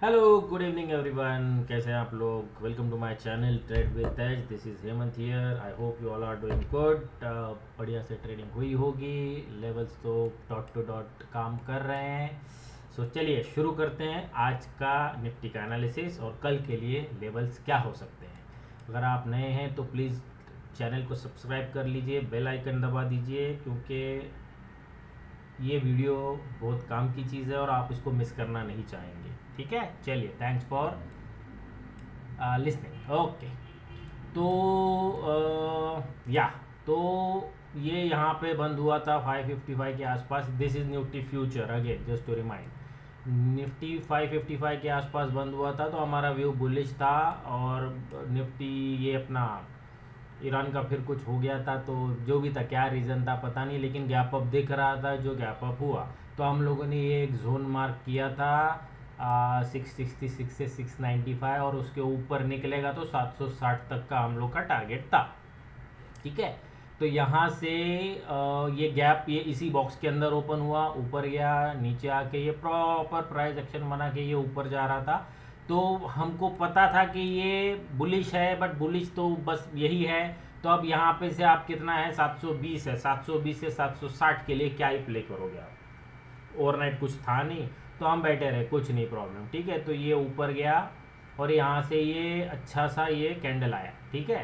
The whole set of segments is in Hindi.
हेलो गुड इवनिंग एवरीवन, कैसे हैं आप लोग। Welcome to my channel trade with Tej. This is Hemant here. I hope you all are doing good. बढ़िया से ट्रेडिंग हुई होगी। लेवल्स तो डॉट टू डॉट काम कर रहे हैं। सो चलिए शुरू करते हैं आज का निफ्टी का एनालिसिस और कल के लिए लेवल्स क्या हो सकते हैं। अगर आप नए हैं तो प्लीज़ चैनल को सब्सक्राइब कर लीजिए, बेल आइकन दबा दीजिए, क्योंकि ये वीडियो बहुत काम की चीज़ है और आप इसको मिस करना नहीं चाहेंगे। ठीक है, चलिए, थैंक्स फॉर लिसनिंग। ओके, तो या तो ये यहाँ पे बंद हुआ था 555 के आसपास। This is Nifty future again, just to remind. Nifty 555 के आसपास बंद हुआ था तो हमारा व्यू बुलिश था। और निफ्टी ये अपना ईरान का फिर कुछ हो गया था, तो जो भी था, क्या रीज़न था पता नहीं, लेकिन गैप अप दिख रहा था। जो गैप अप हुआ तो हम लोगों ने ये एक जोन मार्क किया था 666 से 695, और उसके ऊपर निकलेगा तो 760 तक का हम लोग का टारगेट था। ठीक है, तो यहाँ से ये गैप ये इसी बॉक्स के अंदर ओपन हुआ, ऊपर गया, नीचे आके ये प्रॉपर प्राइस एक्शन बना के ये ऊपर जा रहा था। तो हमको पता था कि ये बुलिश है, बट बुलिश तो बस यही है। तो अब यहाँ पे से आप कितना है, 720 है, 720 से 760 के लिए क्या ही प्ले करोगे आप। ओवरनाइट कुछ था नहीं तो हम बैठे रहे, कुछ नहीं प्रॉब्लम। ठीक है, तो ये ऊपर गया और यहाँ से ये अच्छा सा ये कैंडल आया। ठीक है,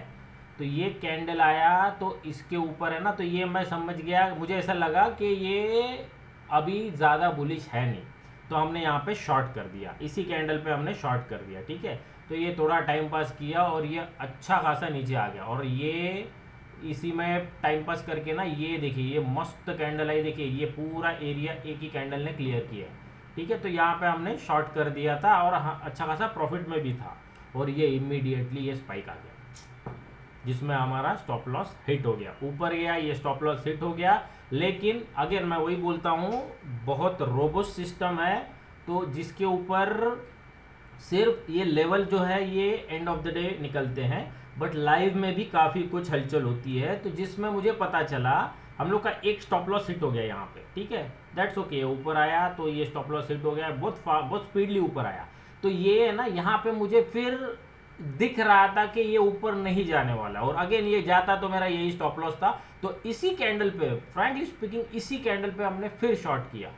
तो ये कैंडल आया तो इसके ऊपर है ना, तो ये मैं समझ गया, मुझे ऐसा लगा कि ये अभी ज़्यादा बुलिश है नहीं, तो हमने यहाँ पे शॉर्ट कर दिया, इसी कैंडल पे हमने शॉर्ट कर दिया। ठीक है, तो ये थोड़ा टाइम पास किया और ये अच्छा खासा नीचे आ गया, और ये इसी में टाइम पास करके ना, ये देखिए ये मस्त कैंडल आई, देखिए ये पूरा एरिया एक ही कैंडल ने क्लियर किया है। ठीक है, तो यहाँ पे हमने शॉर्ट कर दिया था और अच्छा खासा प्रॉफिट में भी था, और ये इमीडिएटली ये स्पाइक आ गया, जिसमें हमारा स्टॉप लॉस हिट हो गया। ऊपर गया, ये स्टॉप लॉस हिट हो गया। लेकिन अगेन मैं वही बोलता हूँ, बहुत रोबस्ट सिस्टम है, तो जिसके ऊपर सिर्फ ये लेवल जो है ये एंड ऑफ द डे निकलते हैं, बट लाइव में भी काफ़ी कुछ हलचल होती है। तो जिसमें मुझे पता चला हम लोग का एक स्टॉप लॉस हिट हो गया यहाँ पे। ठीक है, दैट्स ओके, ऊपर आया तो ये स्टॉप लॉस हिट हो गया, बहुत स्पीडली ऊपर आया। तो ये है ना, यहाँ पे मुझे फिर दिख रहा था कि ये ऊपर नहीं जाने वाला, और अगेन ये जाता तो मेरा यही स्टॉप लॉस था। तो इसी कैंडल पे, फ्रैंकली स्पीकिंग, इसी कैंडल पे हमने फिर शॉर्ट किया,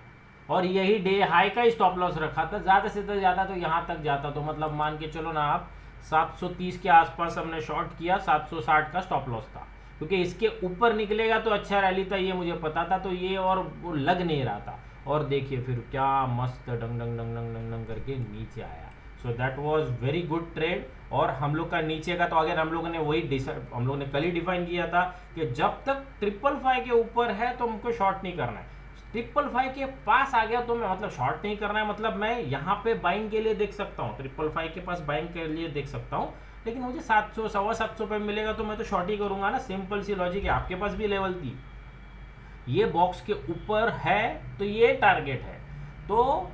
और यही डे हाई का स्टॉप लॉस रखा था। ज़्यादा से ज़्यादा तो यहाँ तक जाता, तो मतलब मान के चलो ना आप 730 के आसपास हमने शॉर्ट किया, 760 का स्टॉप लॉस था, क्योंकि इसके ऊपर निकलेगा तो अच्छा रैली था, ये मुझे पता था। तो ये और वो लग नहीं रहा था, और देखिए फिर क्या मस्त डंग डंग डंग डंग डंग डंग करके नीचे आया। So that was very good trade. और हम लोग का नीचे का तो अगर हम लोगों ने वही हम लोगों ने कल ही डिफाइन किया था कि जब तक 555 के ऊपर है तो हमको शॉर्ट नहीं करना है। 555 के पास आ गया तो मैं, मतलब शॉर्ट नहीं करना है, मतलब मैं यहाँ पे बाइंग के लिए देख सकता हूँ, 555 के पास बाइंग के लिए देख सकता हूँ। लेकिन मुझे 700 750 पे मिलेगा तो मैं तो शॉर्ट ही करूंगा ना, सिंपल सी लॉजिक है। आपके पास भी लेवल थी, ये बॉक्स के ऊपर है तो ये टारगेट है, तो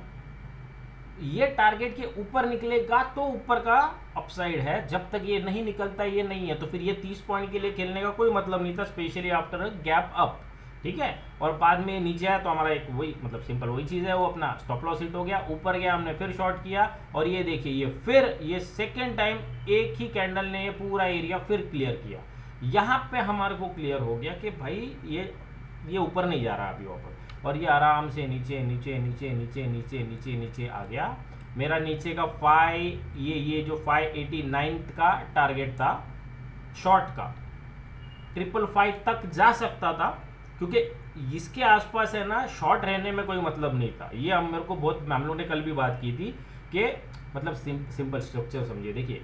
ये टारगेट के ऊपर निकलेगा तो ऊपर का अपसाइड है। जब तक ये नहीं निकलता, ये नहीं है, तो फिर ये 30 पॉइंट के लिए खेलने का कोई मतलब नहीं था, स्पेशली आफ्टर गैप अप। ठीक है, और बाद में नीचे आया तो हमारा एक वही, मतलब सिंपल वही चीज़ है, वो अपना स्टॉप लॉस हिट हो गया, ऊपर गया, हमने फिर शॉर्ट किया, और ये देखिए ये फिर ये सेकेंड टाइम एक ही कैंडल ने ये पूरा एरिया फिर क्लियर किया। यहाँ पे हमारे को क्लियर हो गया कि भाई ये ऊपर नहीं जा रहा अभी वापस, और ये आराम से नीचे नीचे नीचे नीचे नीचे नीचे नीचे आ गया। मेरा नीचे का ये जो 589 का टारगेट था शॉर्ट का, 555 तक जा सकता था, क्योंकि इसके आसपास है ना, शॉर्ट रहने में कोई मतलब नहीं था। ये हम मेरे को बहुत, हम लोग ने कल भी बात की थी कि मतलब सिंपल स्ट्रक्चर समझिए। देखिए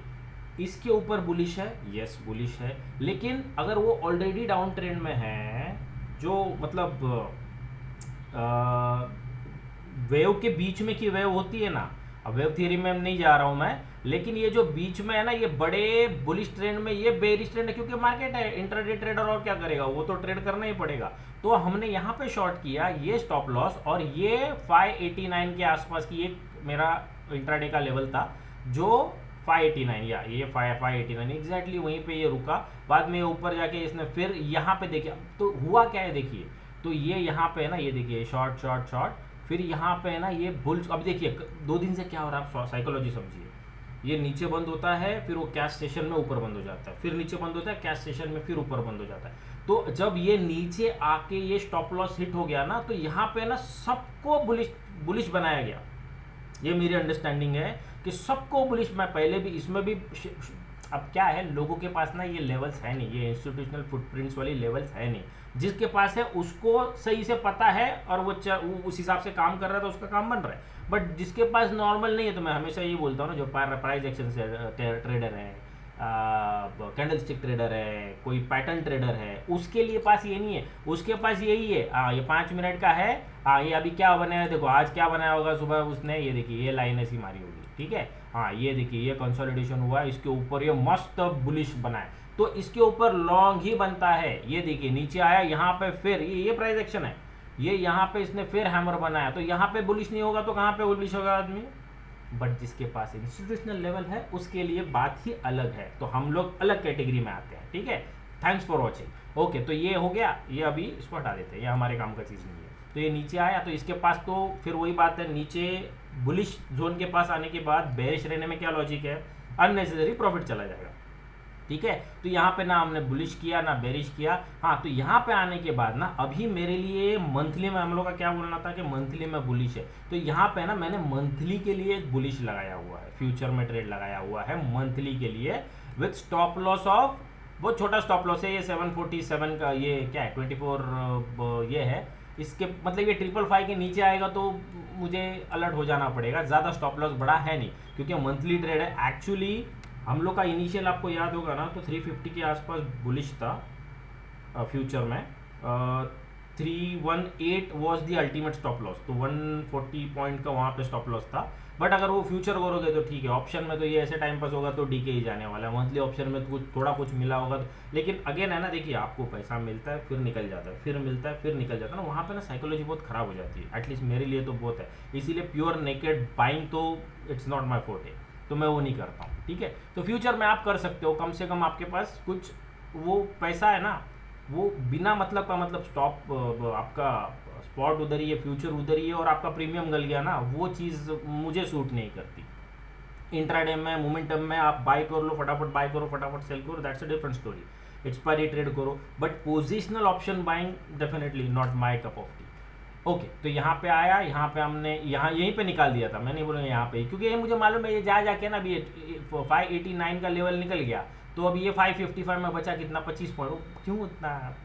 इसके ऊपर बुलिश है, यस बुलिश है, लेकिन अगर वो ऑलरेडी डाउन ट्रेंड में है, जो मतलब वेव के बीच में की वेव होती है ना, अब वेव थियरी में नहीं जा रहा हूं मैं, लेकिन ये जो बीच में है ना, ये बड़े बुलिश ट्रेंड में ये बेरिश ट्रेंड है, क्योंकि मार्केट है, इंट्राडे ट्रेडर और क्या करेगा, वो तो ट्रेड करना ही पड़ेगा। तो हमने यहाँ पे शॉर्ट किया, ये स्टॉप लॉस, और ये 589 के आसपास की एक मेरा इंट्राडे का लेवल था, जो 589 या ये 589 एग्जैक्टली वहीं पे ये रुका। बाद में ऊपर जाके इसने फिर यहाँ पे देखिए तो हुआ क्या है, देखिए तो ये यहाँ पे है ना, ये देखिए शॉर्ट शॉर्ट शॉर्ट, फिर यहाँ पे है ना ये बुल्स, अब देखिए 2 दिन से क्या हो रहा है, आप साइकोलॉजी समझिए। ये नीचे बंद होता है, फिर वो कैश सेशन में ऊपर बंद हो जाता है, फिर नीचे बंद होता है कैश सेशन में, फिर ऊपर बंद हो जाता है। तो जब ये नीचे आके ये स्टॉप लॉस हिट हो गया ना, तो यहाँ पे ना सबको बुलिश बुलिश बनाया गया। ये मेरी अंडरस्टैंडिंग है कि सबको बुलिश, मैं पहले भी इसमें भी अब क्या है, लोगों के पास ना ये लेवल्स है नहीं, ये इंस्टीट्यूशनल फुटप्रिंट्स वाली लेवल्स है नहीं। जिसके पास है उसको सही से पता है और वो उस हिसाब से काम कर रहा है, तो उसका काम बन रहा है। बट जिसके पास नॉर्मल नहीं है, तो मैं हमेशा ये बोलता हूँ ना, जो प्राइस एक्शन से ट्रेडर है, कैंडल स्टिक ट्रेडर है, कोई पैटर्न ट्रेडर है, उसके लिए पास ये नहीं है। उसके पास यही है, ये 5 मिनट का है, ये अभी क्या बनाया, देखो आज क्या बनाया होगा सुबह उसने, ये देखिए ये लाइन ऐसी मारी होगी, ठीक है। हाँ ये देखिए ये कंसोलिडेशन हुआ, इसके ऊपर ये मस्त बुलिश बना है, तो इसके ऊपर लॉन्ग ही बनता है। ये देखिए नीचे आया, यहाँ पे फिर ये प्राइस एक्शन है, ये यहाँ पे इसने फिर हैमर बनाया, तो यहाँ पे बुलिश नहीं होगा तो कहाँ पे बुलिश होगा आदमी। बट जिसके पास इंस्टीट्यूशनल लेवल है उसके लिए बात ही अलग है, तो हम लोग अलग कैटेगरी में आते हैं, ठीक है। Thanks for watching. ओके, तो ये हो गया, ये अभी इसको हटा देते हैं, ये हमारे काम का चीज़ नहीं है। तो ये नीचे आया, तो इसके पास तो फिर वही बात है, नीचे बुलिश जोन के पास आने के बाद बेरिश रहने में क्या लॉजिक है, अननेसेसरी प्रॉफिट चला जाएगा, ठीक है। तो यहाँ पे ना हमने बुलिश किया ना बेरिश किया। हाँ, तो यहाँ पे आने के बाद ना अभी मेरे लिए मंथली में हम लोग का क्या बोलना था कि मंथली में बुलिश है, तो यहाँ पे ना मैंने मंथली के लिए एक बुलिश लगाया हुआ है, फ्यूचर में ट्रेड लगाया हुआ है मंथली के लिए, विथ स्टॉप लॉस ऑफ, बहुत छोटा स्टॉप लॉस है ये 747 का, ये क्या है 24 ये है। इसके मतलब ये 555 के नीचे आएगा तो मुझे अलर्ट हो जाना पड़ेगा, ज़्यादा स्टॉप लॉस बड़ा है नहीं, क्योंकि मंथली ट्रेड है। एक्चुअली हम लोग का इनिशियल आपको याद होगा ना, तो 350 के आसपास बुलिश था फ्यूचर में, 318 was the ultimate stop loss, तो 140 पॉइंट का वहाँ पे स्टॉप लॉस था। बट अगर वो फ्यूचर करोगे तो ठीक है, ऑप्शन में तो ये ऐसे टाइम पास होगा तो डीके ही जाने वाला है, मंथली ऑप्शन में तो कुछ थोड़ा कुछ मिला होगा तो, लेकिन अगेन है ना, देखिए आपको पैसा मिलता है फिर निकल जाता है, फिर मिलता है फिर निकल जाता है ना, वहाँ पे ना साइकोलॉजी बहुत ख़राब हो जाती है, एटलीस्ट मेरे लिए तो बहुत है। इसीलिए प्योर नेकेड बाइंग तो इट्स नॉट माई फोर्टे, तो मैं वो नहीं करता हूँ, ठीक है। तो फ्यूचर में आप कर सकते हो, कम से कम आपके पास कुछ वो पैसा है ना, वो बिना मतलब का, मतलब स्टॉप आपका स्पॉट उधर ही है, फ्यूचर उधर ही है, और आपका प्रीमियम गल गया ना, वो चीज़ मुझे सूट नहीं करती। इंट्राडे में मोमेंटम में आप बाय कर लो, फटाफट बाय करो, फटाफट सेल करो, that's a different story, expiry trade करो, but positional option buying definitely not my cup of tea. Okay, तो यहाँ पे आया, यहाँ पे हमने यहाँ यहीं पे निकाल दिया था, मैं नहीं बोलूँगा यहाँ पे, क्योंकि ये मुझे मालूम है, ये जा जाके ना अभी 589 का लेवल निकल गया, तो अभी ये 555 में बचा कितना, 25 पॉइंट, क्यों उतना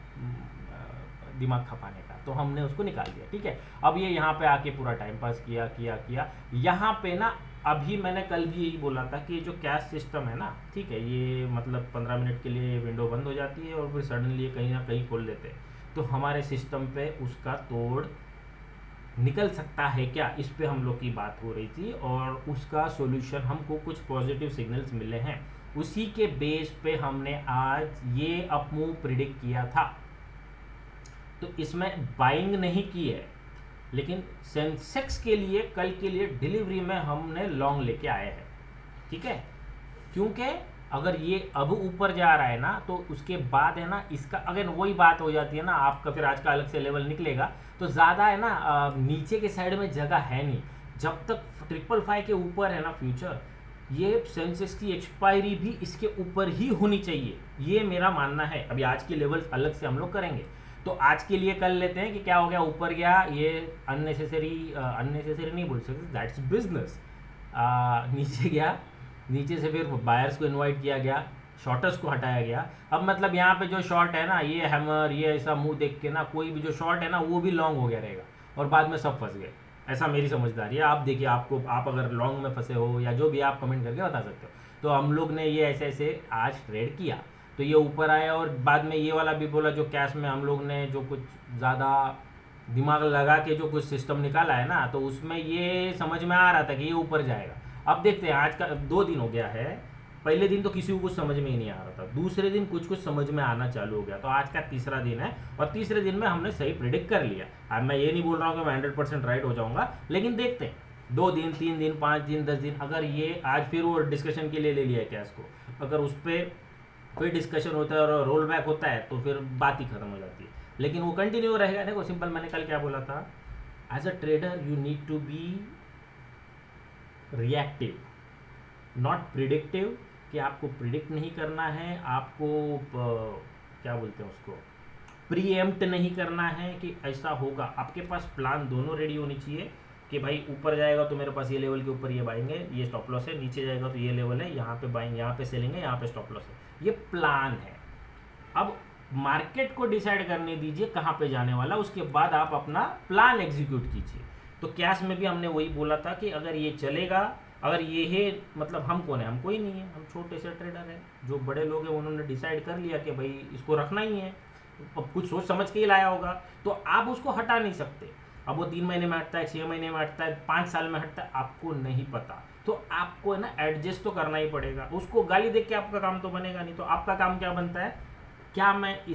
दिमाग खपाने का, तो हमने उसको निकाल दिया, ठीक है। अब ये यहाँ पे आके पूरा टाइम पास किया किया किया, यहाँ पे ना अभी मैंने कल भी यही बोला था कि जो कैश सिस्टम है ना, ठीक है, ये मतलब 15 मिनट के लिए विंडो बंद हो जाती है और फिर सडनली कहीं ना कहीं खोल देते हैं, तो हमारे सिस्टम पे उसका तोड़ निकल सकता है क्या, इस पे हम लोग की बात हो रही थी, और उसका सॉल्यूशन हमको कुछ पॉजिटिव सिग्नल्स मिले हैं, उसी के बेस पे हमने आज ये अप मूव प्रिडिक्ट किया था। तो इसमें बाइंग नहीं की है, लेकिन सेंसेक्स के लिए कल के लिए डिलीवरी में हमने लॉन्ग लेके आए हैं, ठीक है। क्योंकि अगर ये अब ऊपर जा रहा है ना, तो उसके बाद है ना, इसका अगर वही बात हो जाती है ना, आपका फिर आज का अलग से लेवल निकलेगा, तो ज़्यादा है ना नीचे के साइड में जगह है नहीं, जब तक 555 के ऊपर है ना फ्यूचर, ये सेंसेक्स की एक्सपायरी भी इसके ऊपर ही होनी चाहिए, ये मेरा मानना है। अभी आज के लेवल अलग से हम लोग करेंगे, तो आज के लिए कर लेते हैं कि क्या हो गया, ऊपर गया, ये अननेसेसरी नहीं बोल सकते, दैट्स बिजनेस, नीचे गया, नीचे से फिर बायर्स को इनवाइट किया गया, शॉर्टर्स को हटाया गया। अब मतलब यहाँ पे जो शॉर्ट है ना, ये हैमर, ये ऐसा मुंह देख के ना, कोई भी जो शॉर्ट है ना वो भी लॉन्ग हो गया रहेगा, और बाद में सब फंस गए, ऐसा मेरी समझदारी है। आप देखिए, आपको आप अगर लॉन्ग में फंसे हो या जो भी, आप कमेंट करके बता सकते हो। तो हम लोग ने ये ऐसे ऐसे आज ट्रेड किया, तो ये ऊपर आया, और बाद में ये वाला भी बोला, जो कैश में हम लोग ने जो कुछ ज़्यादा दिमाग लगा के जो कुछ सिस्टम निकाला है ना, तो उसमें ये समझ में आ रहा था कि ये ऊपर जाएगा। अब देखते हैं, आज का 2 दिन हो गया है, पहले दिन तो किसी को कुछ समझ में ही नहीं आ रहा था, दूसरे दिन कुछ कुछ समझ में आना चालू हो गया, तो आज का तीसरा दिन है, और तीसरे दिन में हमने सही प्रिडिक्ट कर लिया। अब मैं ये नहीं बोल रहा हूँ कि मैं 100% राइट हो जाऊँगा, लेकिन देखते हैं 2 दिन 3 दिन 5 दिन 10 दिन, अगर ये आज फिर वो डिस्कशन के लिए ले लिया है कैश को, अगर उस पर कोई डिस्कशन होता है और रोल बैक होता है, तो फिर बात ही खत्म हो जाती है, लेकिन वो कंटिन्यू रहेगा। देखो सिंपल, मैंने कल क्या बोला था as a trader you need to be reactive, not predictive, कि आपको प्रिडिक्ट नहीं करना है, आपको क्या बोलते हैं उसको, प्रीएम्प्ट नहीं करना है कि ऐसा होगा। आपके पास प्लान दोनों रेडी होनी चाहिए कि भाई ऊपर जाएगा तो मेरे पास ये लेवल के ऊपर ये बाएंगे, ये स्टॉप लॉस है, नीचे जाएगा तो ये लेवल है, यहाँ पे बाइंग, यहाँ पे सेलिंग है, यहाँ पे स्टॉप लॉस है। ये प्लान है। अब मार्केट को डिसाइड करने दीजिए कहाँ पे जाने वाला, उसके बाद आप अपना प्लान एग्जीक्यूट कीजिए। तो कैश में भी हमने वही बोला था कि अगर ये चलेगा, अगर ये है, मतलब हम कौन है, हम कोई नहीं है, हम छोटे से ट्रेडर हैं। जो बड़े लोग हैं उन्होंने डिसाइड कर लिया कि भाई इसको रखना ही है, अब कुछ सोच समझ के ही लाया होगा, तो आप उसको हटा नहीं सकते। अब वो 3 महीने में हटता है, 6 महीने में हटता है, 5 साल में हटता है, आपको नहीं पता, तो आपको है ना एडजस्ट तो करना ही पड़ेगा। उसको गाली देख के आपका काम तो बनेगा नहीं। तो आपका काम क्या बनता है, क्या मैं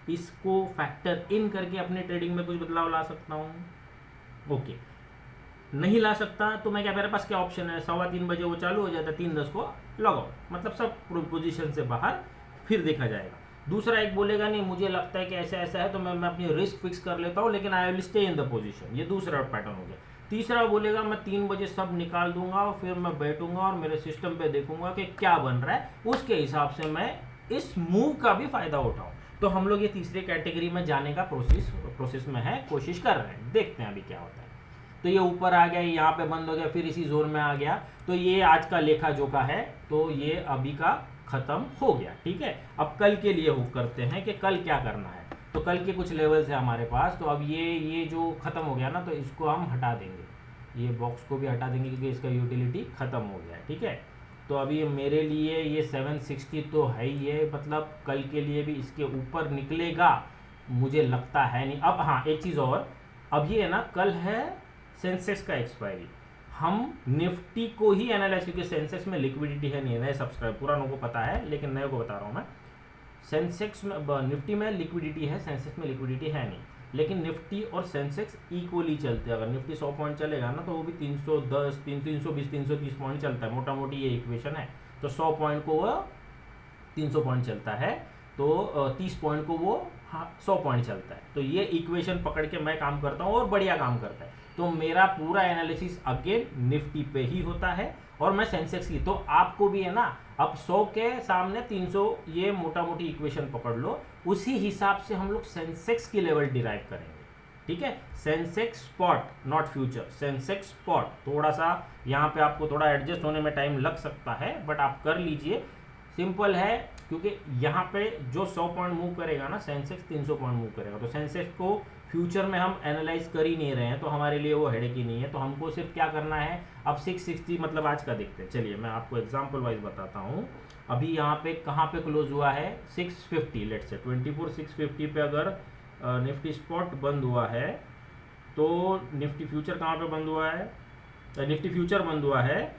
इसको फैक्टर इन करके अपने ट्रेडिंग में कुछ बदलाव ला सकता हूँ? ओके, नहीं ला सकता तो मैं क्या, मेरे पास क्या ऑप्शन है, 3:15 बजे वो चालू हो जाता है, 3:10 को लॉग आउट, मतलब सब पोजीशन से बाहर, फिर देखा जाएगा। दूसरा एक बोलेगा नहीं मुझे लगता है कि ऐसा ऐसा है तो मैं अपनी रिस्क फिक्स कर लेता हूँ, लेकिन I will stay in the position, ये दूसरा पैटर्न हो गया। तीसरा बोलेगा मैं 3 बजे सब निकाल दूंगा और फिर मैं बैठूंगा और मेरे सिस्टम पे देखूंगा कि क्या बन रहा है, उसके हिसाब से मैं इस मूव का भी फायदा उठाऊं। तो हम लोग ये तीसरी कैटेगरी में जाने का प्रोसेस में है, कोशिश कर रहे हैं, देखते हैं अभी क्या होता है। तो ये ऊपर आ गया, यहाँ पे बंद हो गया, फिर इसी जोन में आ गया, तो ये आज का लेखा जोखा है, तो ये अभी का खत्म हो गया। ठीक है, अब कल के लिए हुक करते हैं कि कल क्या करना है। तो कल के कुछ लेवल्स है हमारे पास, तो अब ये जो खत्म हो गया ना, तो इसको हम हटा देंगे, ये बॉक्स को भी हटा देंगे क्योंकि इसका यूटिलिटी खत्म हो गया है। ठीक है, तो अभी मेरे लिए ये 760 तो है ही है, मतलब कल के लिए भी इसके ऊपर निकलेगा मुझे लगता है नहीं। अब हाँ, एक चीज़ और, अब ये है ना, कल है सेंसेक्स का एक्सपायरी, हम निफ्टी को ही एनालाइज, क्योंकि सेंसेक्स में लिक्विडिटी है नहीं, नए सब्सक्राइब पुरानों को पता है, लेकिन नए को बता रहा हूँ मैं। सेंसेक्स में, निफ्टी में लिक्विडिटी है, सेंसेक्स में लिक्विडिटी है नहीं, लेकिन निफ्टी और सेंसेक्स इक्वली चलते हैं। अगर निफ्टी 100 पॉइंट चलेगा ना, तो वो भी 310, 320, 330 पॉइंट चलता है, मोटा मोटी ये इक्वेशन है। तो 100 पॉइंट को वो 300 पॉइंट चलता है, तो 30 पॉइंट को वो 100 पॉइंट चलता है। तो ये इक्वेशन पकड़ के मैं काम करता हूँ और बढ़िया काम करता है। तो मेरा पूरा एनालिसिस अगेन निफ्टी पे ही होता है और मैं सेंसेक्स की, तो आपको भी है ना, अब 100 के सामने 300, ये मोटा मोटी इक्वेशन पकड़ लो, उसी हिसाब से हम लोग सेंसेक्स की लेवल डिराइव करेंगे। ठीक है, Sensex spot not future, Sensex spot. थोड़ा सा यहाँ पे आपको थोड़ा एडजस्ट होने में टाइम लग सकता है, बट आप कर लीजिए, सिंपल है, क्योंकि यहाँ पे जो 100 पॉइंट मूव करेगा ना, सेंसेक्स 300 पॉइंट मूव करेगा, तो सेंसेक्स को फ्यूचर में हम एनालाइज कर ही नहीं रहे हैं, तो हमारे लिए वो हेडेक ही नहीं है। तो हमको सिर्फ क्या करना है, अब 660 मतलब आज का देखते हैं। चलिए मैं आपको एग्जांपल वाइज बताता हूँ। अभी यहाँ पे कहाँ पे क्लोज हुआ है, 650, लेट्स से 24,650 पे अगर निफ्टी स्पॉट बंद हुआ है, तो निफ्टी फ्यूचर कहाँ पे बंद हुआ है, निफ्टी फ्यूचर बंद हुआ है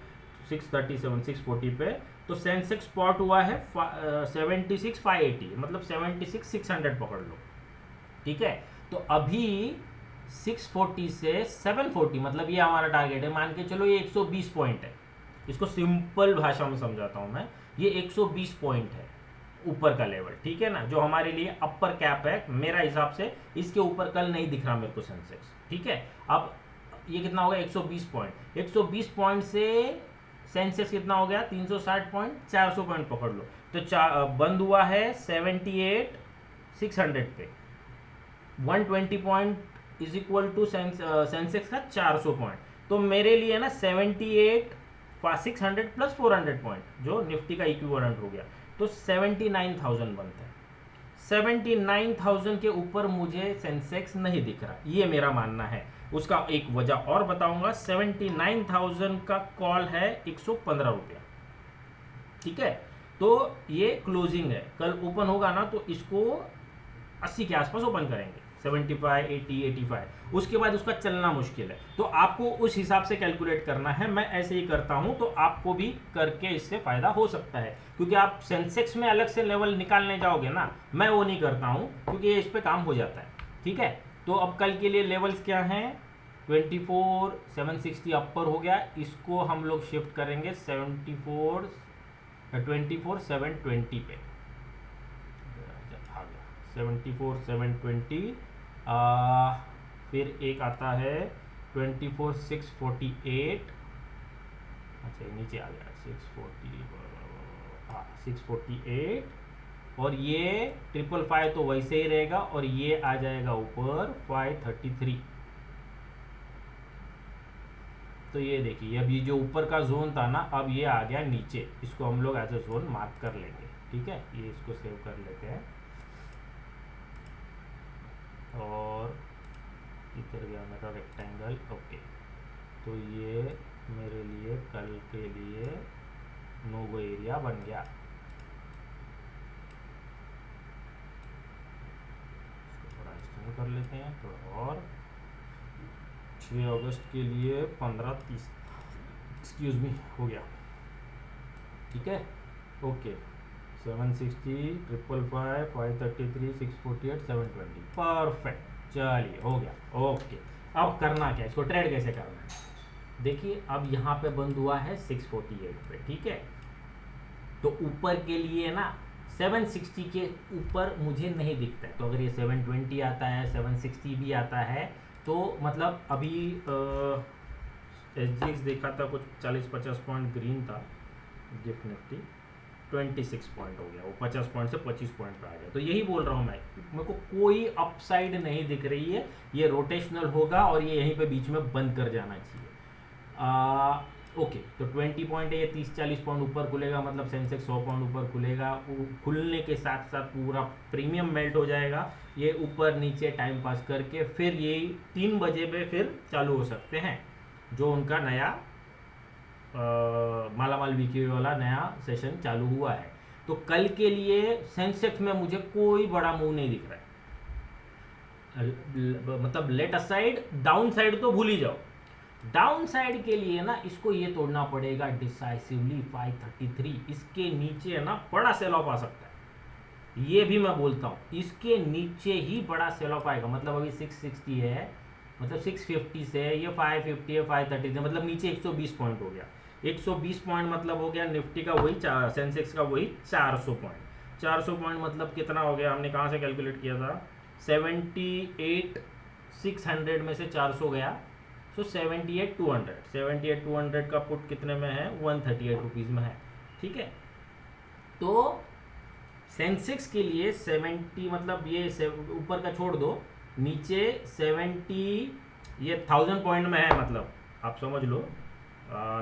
637, 640 पे, तो सेंसेक्स स्पॉट हुआ है 76,580, मतलब 76,600 पकड़ लो। ठीक है, तो अभी 640 से 740, मतलब ये हमारा टारगेट है, मान के चलो ये 120 पॉइंट है। इसको सिंपल भाषा में समझाता हूं मैं, ये 120 पॉइंट है ऊपर का लेवल, ठीक है ना, जो हमारे लिए अपर कैप है मेरा हिसाब से। इसके ऊपर कल नहीं दिख रहा मेरे को सेंसेक्स। ठीक है, अब ये कितना होगा, 120 पॉइंट, 120 पॉइंट से सेंसेक्स कितना हो गया, 360 पॉइंट, 400 पॉइंट पकड़ लो। तो बंद हुआ है 78,600 पे, 120 point is equal to Sensex का 400 पॉइंट। तो मेरे लिए ना 78,600 प्लस 400 पॉइंट, जो निफ्टी का इक्विवेलेंट हो गया, तो 79,000 बनता है। 79,000 के ऊपर मुझे सेंसेक्स नहीं दिख रहा, ये मेरा मानना है। उसका एक वजह और बताऊंगा, 79,000 का कॉल है 115 रुपया। ठीक है, तो ये क्लोजिंग है, कल ओपन होगा ना तो इसको 80 के आसपास ओपन करेंगे, 75, 80, 85, उसके बाद उसका चलना मुश्किल है। तो आपको उस हिसाब से कैलकुलेट करना है, मैं ऐसे ही करता हूं, तो आपको भी करके इससे फायदा हो सकता है। क्योंकि आप सेंसेक्स में अलग से लेवल निकालने जाओगे ना, मैं वो नहीं करता हूं, क्योंकि ये इस पे काम हो जाता है। ठीक है, तो अब कल के लिए लेवल्स क्या हैं, 24,760 अपर हो गया, इसको हम लोग शिफ्ट करेंगे 24,720 पे, 24,720, फिर एक आता है 24,648, अच्छा ये नीचे आ गया 640, हाँ 648, और ये 555 तो वैसे ही रहेगा, और ये आ जाएगा ऊपर 533। तो ये देखिए अब ये जो ऊपर का जोन था ना, अब ये आ गया नीचे, इसको हम लोग एज अ जोन मार्क कर लेंगे, ठीक है। ये इसको सेव कर लेते हैं, और इधर गया मेरा रेक्टेंगल, ओके। तो ये मेरे लिए कल के लिए नो एरिया बन गया। इसको थोड़ा एक्सटेंड कर लेते हैं थोड़ा और। 6 अगस्त के लिए 15:30, एक्सक्यूज मी, हो गया, ठीक है, ओके। 760, 555, 533, 648, 720, परफेक्ट, चलिए हो गया, ओके। अब करना क्या, इसको ट्रेड कैसे करना है, देखिए अब यहाँ पे बंद हुआ है 648 पे, ठीक है। तो ऊपर के लिए ना 760 के ऊपर मुझे नहीं दिखता है, तो अगर ये 720 आता है, 760 भी आता है, तो मतलब अभी SGX देखा था कुछ 40-50 पॉइंट ग्रीन था, गिफ्ट निफ्टी 26 पॉइंट हो गया, वो 50 पॉइंट से 25 पॉइंट पे आ गया। तो यही बोल रहा हूँ मैं, मेरे को कोई अपसाइड नहीं दिख रही है, ये रोटेशनल होगा और ये यहीं पे बीच में बंद कर जाना चाहिए। ओके, तो 20 पॉइंट है, ये 30-40 पॉइंट ऊपर खुलेगा, मतलब सेंसेक्स 100 पॉइंट ऊपर खुलेगा, खुलने के साथ साथ पूरा प्रीमियम मेल्ट हो जाएगा, ये ऊपर नीचे टाइम पास करके फिर ये 3 बजे पे फिर चालू हो सकते हैं, जो उनका नया मालामाल वीके वाला नया सेशन चालू हुआ है। तो कल के लिए सेंसेक्स में मुझे कोई बड़ा मूव नहीं दिख रहा है, मतलब लेट असाइड डाउन साइड तो भूल ही जाओ। डाउन साइड के लिए ना इसको ये तोड़ना पड़ेगा डिसाइसिवली 533, इसके नीचे ना बड़ा सेल ऑफ आ सकता है, ये भी मैं बोलता हूँ, इसके नीचे ही बड़ा सेल ऑफ आएगा। मतलब अभी 660 है, मतलब 650 से ये 550 है, 530 से, मतलब नीचे 120 पॉइंट हो गया। 120 पॉइंट मतलब हो गया निफ्टी का वही, सेंसेक्स का वही 400 पॉइंट। 400 पॉइंट मतलब कितना हो गया, हमने कहाँ से कैलकुलेट किया था, 78,600 में से 400 गया, सो 78,200, 78,200 का पुट कितने में है, 138 रुपीज़ में है, ठीक है। तो सेंसेक्स के लिए 70, मतलब ये ऊपर का छोड़ दो, नीचे 70, ये 1000 पॉइंट में है, मतलब आप समझ लो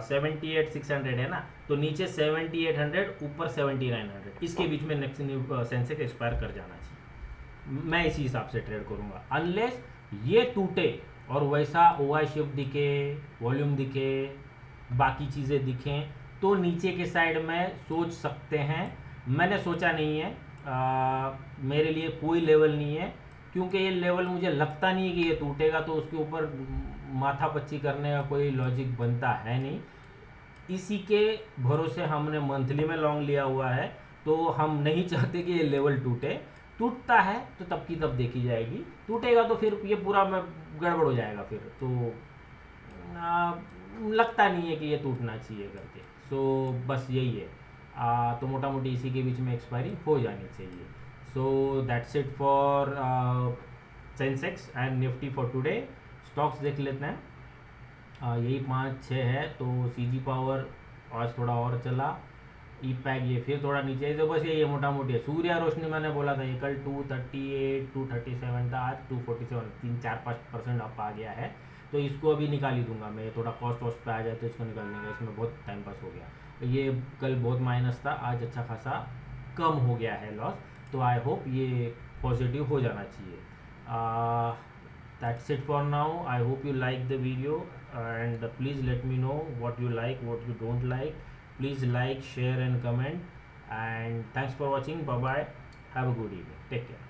78,600 है ना, तो नीचे 7800, ऊपर 7900, इसके बीच में नेक्स्ट सेंसेक्स एक्सपायर कर जाना चाहिए। मैं इसी हिसाब से ट्रेड करूंगा, अनलेस ये टूटे और वैसा ओआई शिफ्ट दिखे, वॉल्यूम दिखे, बाकी चीज़ें दिखें, तो नीचे के साइड में सोच सकते हैं। मैंने सोचा नहीं है, मेरे लिए कोई लेवल नहीं है, क्योंकि ये लेवल मुझे लगता नहीं है कि ये टूटेगा, तो उसके ऊपर माथा पच्ची करने का कोई लॉजिक बनता है नहीं। इसी के भरोसे हमने मंथली में लॉन्ग लिया हुआ है, तो हम नहीं चाहते कि ये लेवल टूटे। टूटता है तो तब की तब देखी जाएगी, टूटेगा तो फिर ये पूरा गड़बड़ हो जाएगा फिर, तो लगता नहीं है कि ये टूटना चाहिए करके। सो बस यही है, तो मोटा मोटी इसी के बीच में एक्सपायरी हो जानी चाहिए। So that's it for Sensex and Nifty for today. Stocks देख लेते हैं, यही 5-6 है, तो सीजी पावर आज थोड़ा और चला, ई पैक ये फिर थोड़ा नीचे है, तो बस ये मोटा मोटी है। सूर्या रोशनी मैंने बोला था ये कल 238 237 था, आज 247, 3-4-5% अप आ गया है, तो इसको अभी निकाल ही दूंगा मैं, थोड़ा कॉस्ट वॉस्ट पे आ जाए तो इसको निकाल देंगे, इसमें बहुत टाइम पास हो गया। तो ये कल बहुत माइनस था, आज अच्छा खासा कम हो गया है लॉस, तो आई होप ये पॉजिटिव हो जाना चाहिए। That's it for now, I hope you like the video and please let me know what you like, what you don't like. Please like, share and comment, and thanks for watching. Bye bye, have a good evening, take care.